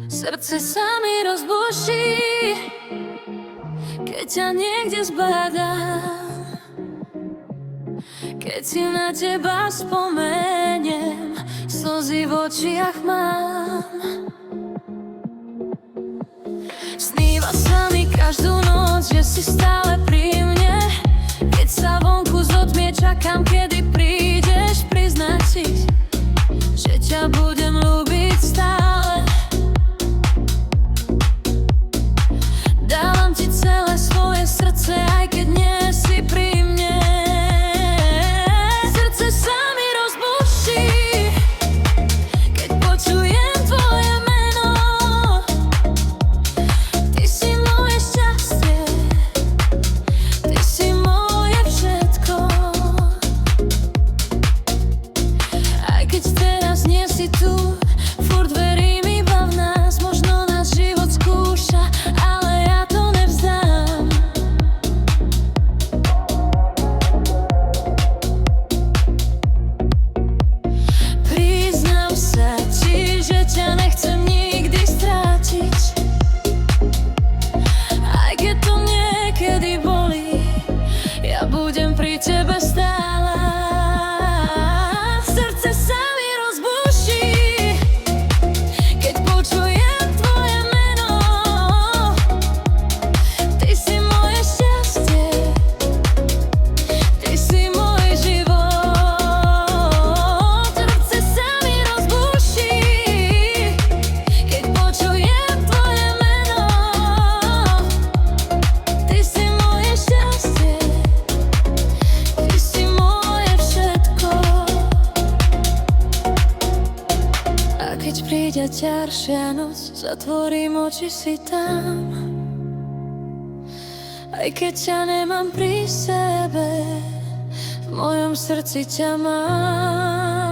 Srdce sa mi rozbuší, keď ťa niekde zbadám. Keď si na teba spomeniem, slzy v očiach mám. Sníva sa mi každú noc, že si stále pri mne. Keď sa vonku zotmie, čakám, kedy prídeš priznať si, že ťa budem ľúbiť stále. Dávam ti celé svoje srdce, aj keď nie si pri mne. Srdce sa mi rozbuší, keď počujem tvoje meno. Ty si moje šťastie, ty si moje všetko. Aj keď teraz nie si tu, furt verím iba v nás. Možno nás život skúša, ale ja to nevzdám. Priznám sa ti, že ťa nechcem nikdy strátiť, aj keď to niekedy bolí, ja budem pri tebe stála. Srdce sa mi rozbuší, keď počujem tvoje meno. Ty si moje šťastie, ty si môj život. Srdce sa mi rozbuší, keď počujem tvoje meno. Ty si moje šťastie, ty si moje všetko. A keď príde ťažšia noc, zatvorím oči, si tam. Aj keď ťa nemám pri sebe, v mojom srdci ťa mám.